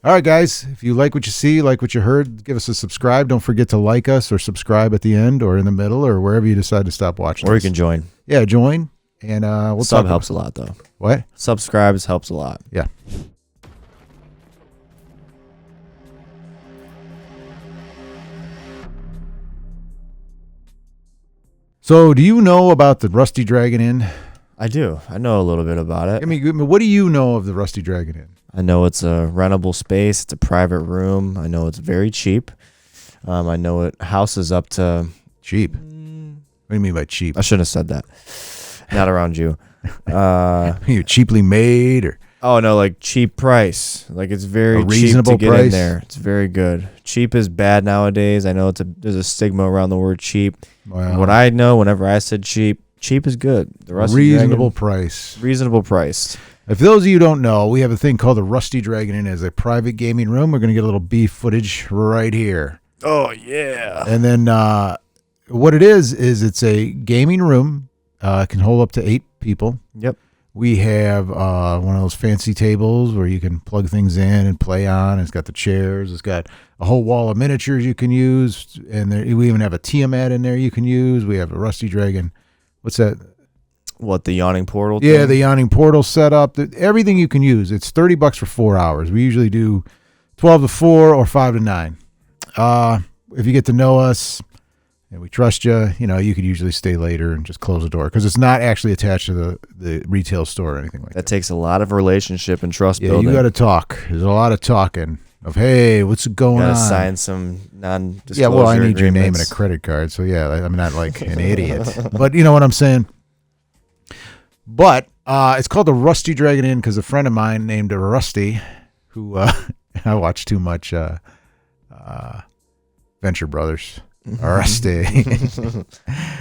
All right, guys, if you like what you see, like what you heard, give us a subscribe. Don't forget to like us or subscribe at the end or in the middle or wherever you decide to stop watching. Or you can join. Yeah, join. And we'll Sub helps a lot, though. What? Subscribes helps a lot. Yeah. So, do you know about the Rusty Dragon Inn? I do. I know a little bit about it. I mean, what do you know of the Rusty Dragon Inn? I know it's a rentable space. It's a private room. I know it's very cheap. I know it houses up to... Cheap? What do you mean by cheap? I shouldn't have said that. Not around you. You're cheaply made or... Oh, no, like cheap price. Like it's very cheap to get in there. It's very good. Cheap is bad nowadays. I know there's a stigma around the word cheap. Wow. What I know, whenever I said cheap is good. The Reasonable price. Reasonable priced. If those of you don't know, we have a thing called the Rusty Dragon Inn as a private gaming room. We're going to get a little beef footage right here. Oh, yeah. And then what it is it's a gaming room. It can hold up to 8 people. Yep. We have one of those fancy tables where you can plug things in and play on. It's got the chairs. It's got a whole wall of miniatures you can use. And we even have a Tiamat in there you can use. We have a Rusty Dragon. What's that? What, the yawning portal? Yeah, thing? the yawning portal set up. Everything you can use. It's $30 for 4 hours. We usually do 12 to 4 or 5 to 9. If you get to know us and we trust you, you could usually stay later and just close the door because it's not actually attached to the retail store or anything like that. That takes a lot of relationship and trust building. Yeah, you got to talk. There's a lot of talking of, hey, what's going on? Got to sign some non-disclosure Yeah, well, I need agreements. your name and a credit card. So, yeah, I'm not like an idiot. But you know what I'm saying? But it's called the Rusty Dragon Inn because a friend of mine named Rusty, who I watch too much Venture Brothers. Rusty.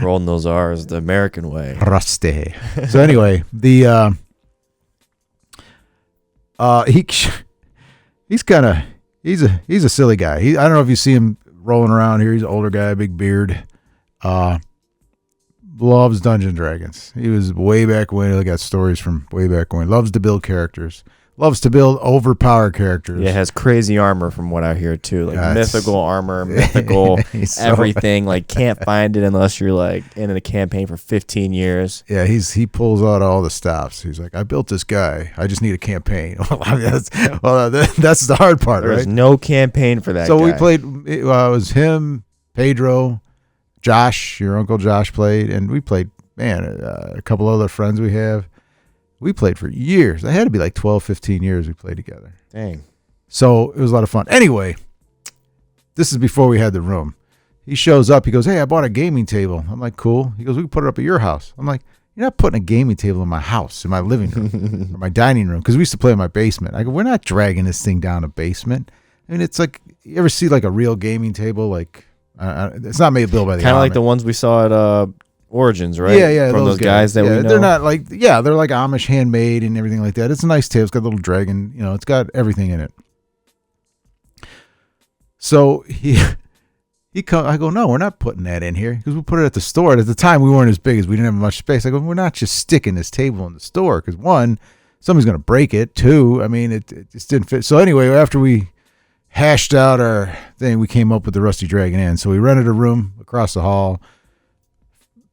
Rolling those R's the American way. Rusty. So anyway, he's a silly guy. I don't know if you see him rolling around here. He's an older guy, big beard. Loves Dungeons and Dragons. He was way back when. He got stories from way back when. Loves to build characters. Loves to build overpowered characters. Yeah, has crazy armor from what I hear too. Like mythical armor, mythical everything. Like can't find it unless you're like in a campaign for 15 years. Yeah, he pulls out all the stops. He's like, I built this guy. I just need a campaign. That's the hard part, There's right? no campaign for that. So guy. we played. It was him, Pedro, Josh. Your uncle Josh played, and we played. Man, a couple other friends we have. We played for years. It had to be like 12, 15 years we played together. Dang. So it was a lot of fun. Anyway, this is before we had the room. He shows up. He goes, hey, I bought a gaming table. I'm like, cool. He goes, we can put it up at your house. I'm like, you're not putting a gaming table in my house, in my living room, or my dining room, because we used to play in my basement. I go, we're not dragging this thing down a basement. I mean, it's like, you ever see like a real gaming table? Like, it's not made built by the kind of like the ones we saw at Origins, right? Yeah, from those guys that we know. They're not like, they're like Amish handmade and everything like that. It's a nice table. It's got a little dragon, it's got everything in it. So I go, no, we're not putting that in here because we put it at the store. And at the time, we weren't as big as we didn't have much space. I go, we're not just sticking this table in the store because one, somebody's going to break it. Two, I mean, it just didn't fit. So anyway, after we hashed out our thing, we came up with the Rusty Dragon Inn. So we rented a room across the hall.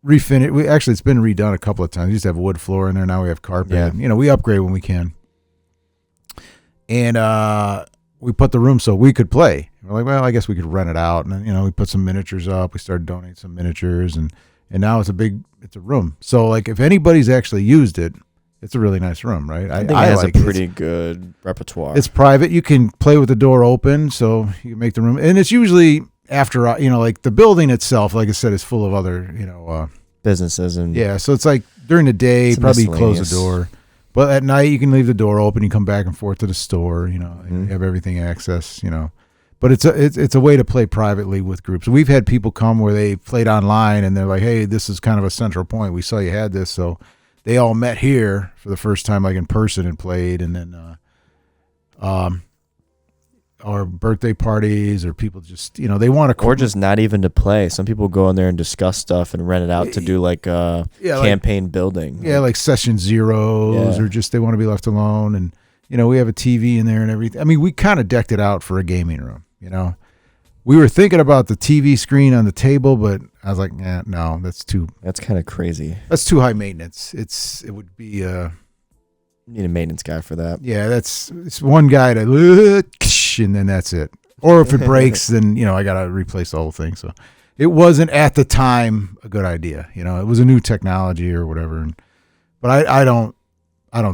Refinished. It's been redone a couple of times. We used to have wood floor in there. Now we have carpet. Yeah. We upgrade when we can. And we put the room so we could play. We're like, well, I guess we could rent it out. And then, we put some miniatures up. We started donating some miniatures, and now it's a room. So like, if anybody's actually used it, it's a really nice room, right? I think it has a pretty good repertoire. It's private. You can play with the door open, so you can make the room, and it's usually. After, like the building itself, like I said, is full of other, businesses. And so it's like during the day, probably close the door. But at night, you can leave the door open. You come back and forth to the store, and you have everything access, But it's a way to play privately with groups. We've had people come where they played online, and they're like, hey, this is kind of a central point. We saw you had this. So they all met here for the first time, like in person, and played. And then, or birthday parties, or people just they want to, or just not even to play. Some people go in there and discuss stuff and rent it out to do like campaign building. Yeah, like session zeros, or just they want to be left alone. And we have a TV in there and everything. I mean, we kind of decked it out for a gaming room, We were thinking about the TV screen on the table, but I was like, no, that's kind of crazy. That's too high maintenance. It would be you need a maintenance guy for that. Yeah, it's one guy to and then that's it. Or if it breaks, then I got to replace the whole thing. So it wasn't at the time a good idea. It was a new technology or whatever. But I don't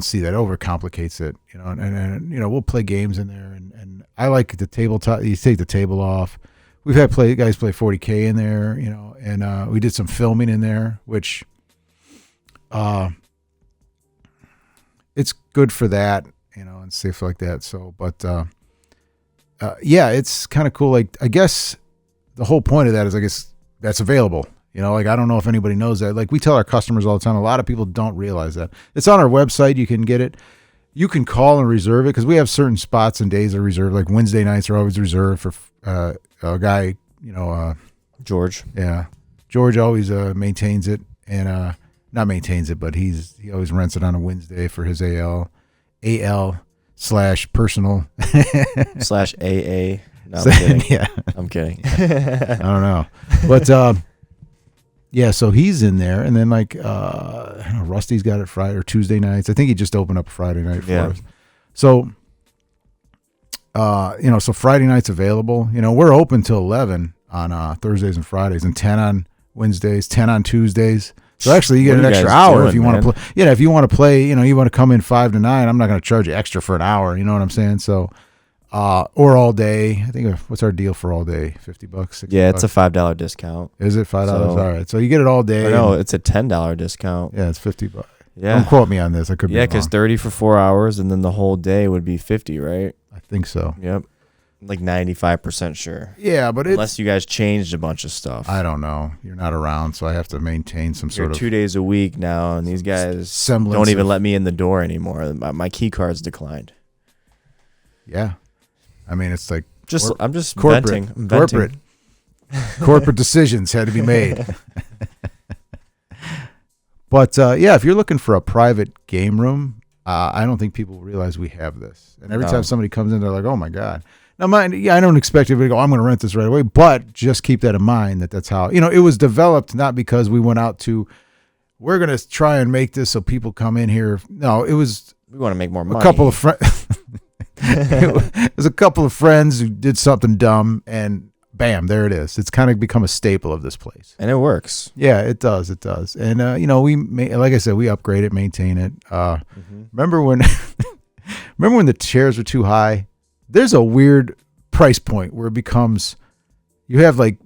see that. It overcomplicates it. And we'll play games in there, and I like the tabletop. You take the table off. We've had guys play 40K in there, and we did some filming in there, which it's good for that, and safe like that. So, but yeah, it's kind of cool. Like, I guess the whole point of that is, I guess that's available. Like, I don't know if anybody knows that. Like, we tell our customers all the time, a lot of people don't realize that. It's on our website. You can get it. You can call and reserve it because we have certain spots and days that are reserved. Like Wednesday nights are always reserved for a guy, George. Yeah. George always maintains it, and not maintains it, but he always rents it on a Wednesday for his AL/personal /AA. No, I'm kidding. Yeah. I'm kidding. I don't know. But yeah, so he's in there, and then like I don't know, Rusty's got it Friday or Tuesday nights. I think he just opened up Friday night for us. So so Friday night's available. We're open till 11 on Thursdays and Fridays, and 10 on Wednesdays, 10 on Tuesdays. So actually, you get an extra hour if you want to play. Yeah, if you want to play, you want to come in 5 to 9. I'm not going to charge you extra for an hour. You know what I'm saying? So, or all day. I think what's our deal for all day? $50, $60. Yeah, it's a $5 discount. Is it $5? All right. So you get it all day. No, it's a $10 discount. Yeah, it's $50. Yeah. Don't quote me on this. I could be wrong. Because 30 for 4 hours, and then the whole day would be 50, right? I think so. Yep. Like 95% sure. Yeah, but unless you guys changed a bunch of stuff. I don't know. You're not around, so I have to maintain some sort of 2 days a week now, and these guys don't even let me in the door anymore. My key card's declined. Yeah, I mean, it's like I'm just corporate, venting. Corporate decisions had to be made. But yeah, if you're looking for a private game room, I don't think people realize we have this. And every time somebody comes in, they're like, "Oh my god." Now, I don't expect everybody to go, "I'm going to rent this right away," but just keep that in mind that's how, it was developed, not because we went out we're going to try and make this so people come in here. No, we want to make more money. A couple of friends. It was a couple of friends who did something dumb, and bam, there it is. It's kind of become a staple of this place. And it works. Yeah, it does. It does. And, like I said, we upgrade it, maintain it. Remember when the chairs were too high? There's a weird price point where it becomes, you have like,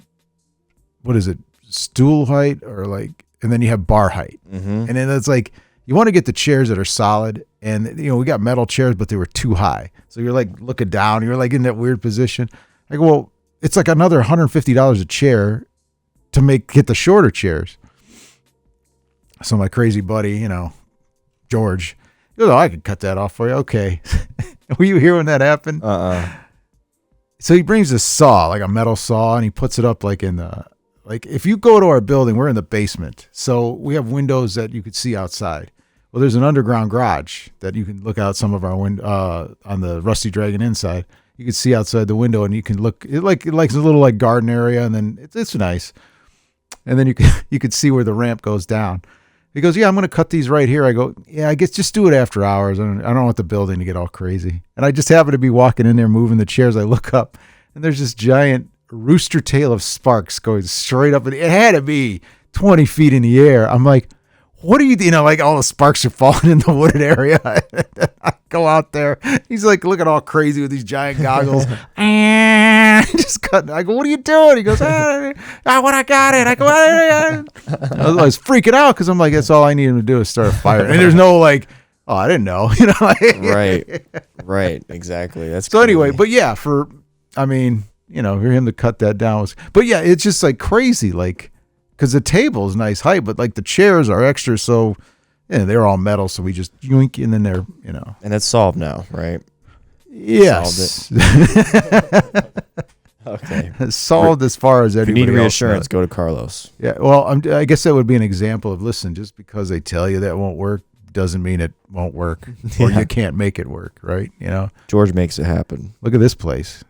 what is it, stool height and then you have bar height. And then it's like, you want to get the chairs that are solid, and we got metal chairs, but they were too high. So you're like looking down, you're like in that weird position. I go, well, it's like another $150 a chair to get the shorter chairs. So my crazy buddy, George, he goes, "Oh, I could cut that off for you." Okay. Were you here when that happened? So he brings this saw, like a metal saw, and he puts it up like if you go to our building, we're in the basement. So we have windows that you could see outside. Well, there's an underground garage that you can look out some of our on the Rusty Dragon inside. You can see outside the window, and you can look. It likes a little like garden area, and then it's nice. And then you could see where the ramp goes down. He goes, "Yeah, I'm going to cut these right here." I go, "Yeah, I guess just do it after hours. I don't want the building to get all crazy." And I just happen to be walking in there, moving the chairs. I look up, and there's this giant rooster tail of sparks going straight up. It had to be 20 feet in the air. I'm like, "What are you?" Like all the sparks are falling in the wooded area. I go out there. He's like looking all crazy with these giant goggles. Just cutting. I go, "What are you doing?" He goes, "What I got it." I go, I was freaking out because I'm like, that's all I need him to do is start a fire. And there's no like, "Oh, I didn't know." Right. Exactly. That's so crazy. Anyway, but yeah, for him to cut that down but yeah, it's just like crazy, like, because the table is nice height, but like the chairs are extra, so they're all metal, so we just yoink, and then they're and it's solved now, right? Yes. Okay. Solved as far as anybody. If you need reassurance, go to Carlos. Yeah. Well, I guess that would be an example of, listen, just because they tell you that won't work doesn't mean it won't work or you can't make it work, right? You know, George makes it happen. Look at this place.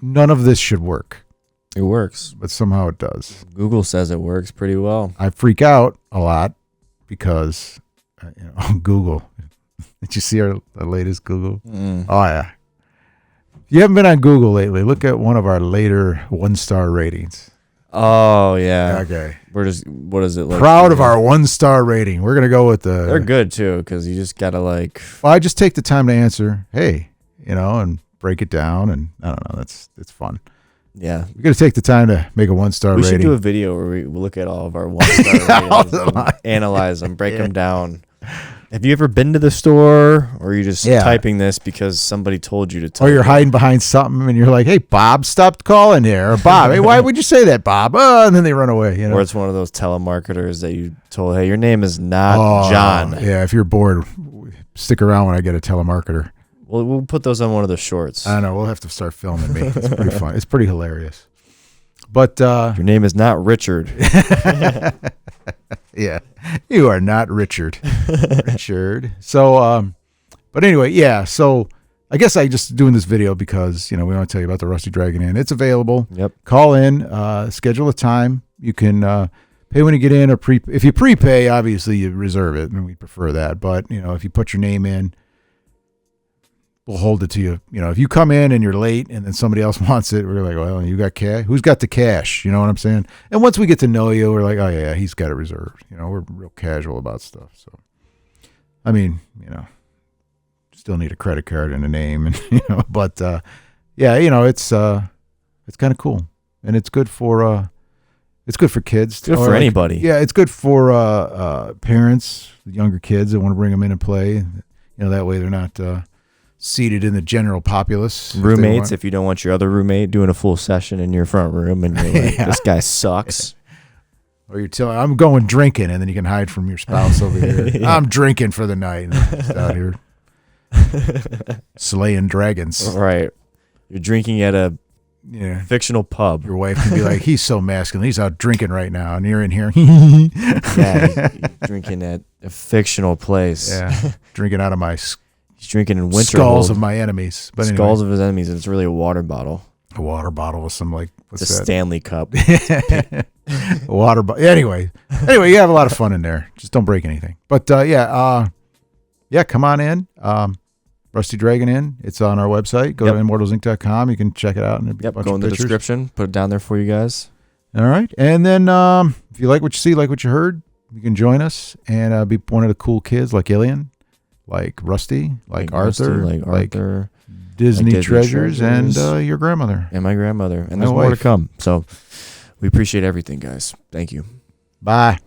None of this should work. It works, but somehow it does. Google says it works pretty well. I freak out a lot because, Google. Did you see our latest Google? Oh yeah. If you haven't been on Google lately, look at one of our later 1-star ratings. Oh yeah. Okay. We're just, what is it like? Proud of our 1-star rating. We're gonna go with the. They're good too, because you just gotta like. Well, I just take the time to answer. Hey, and break it down, and I don't know. It's fun. Yeah. We got to take the time to make a 1-star rating. We should do a video where we look at all of our 1-star ratings, and analyze them, break them down. Have you ever been to the store, or are you just typing this because somebody told you to type? Or you're hiding behind something and you're like, hey, Bob, stop calling there. Or Bob, hey, why would you say that, Bob? And then they run away. Or it's one of those telemarketers that you told, hey, your name is not John. Yeah, if you're bored, stick around when I get a telemarketer. Well, we'll put those on one of the shorts. I know. We'll have to start filming me. It's pretty fun. It's pretty hilarious. But your name is not Richard. Yeah, you are not Richard. Richard. So, but anyway, yeah. So I guess I just doing this video because we want to tell you about the Rusty Dragon Inn. It's available. Yep. Call in, schedule a time. You can pay when you get in, or if you prepay, obviously you reserve it, and we prefer that. But if you put your name in, we'll hold it to you. If you come in and you're late and then somebody else wants it, we're like, well, you got cash? Who's got the cash? You know what I'm saying? And once we get to know you, we're like, oh, yeah, he's got it reserved. We're real casual about stuff. So, I mean, still need a credit card and a name, and but yeah, it's kind of cool, and it's good for kids. Good for anybody. Yeah, it's good for parents, younger kids that want to bring them in and play. That way they're not seated in the general populace. Roommates, if you don't want your other roommate doing a full session in your front room, and you're like, this guy sucks. Or you're telling, I'm going drinking, and then you can hide from your spouse over here. Yeah. I'm drinking for the night, and I'm just out here slaying dragons. Right. You're drinking at a fictional pub. Your wife can be like, he's so masculine. He's out drinking right now, and you're in here. Yeah, he's drinking at a fictional place. Yeah, drinking out of my he's drinking in winter skulls of my enemies. But skulls of his enemies, and it's really a water bottle. A water bottle with some what's it's a that? Stanley cup. A water bottle. Anyway, you have a lot of fun in there. Just don't break anything. But yeah, come on in. Rusty Dragon Inn. It's on our website. Go to immortalsinc.com. You can check it out. And it'll be a bunch go of in the pictures. description. Put it down there for you guys. All right. And then if you like what you see, like what you heard, you can join us and be one of the cool kids like Ilian, like Rusty, like Arthur, like Disney Treasures, and your grandmother. And my grandmother. And there's more to come. So we appreciate everything, guys. Thank you. Bye.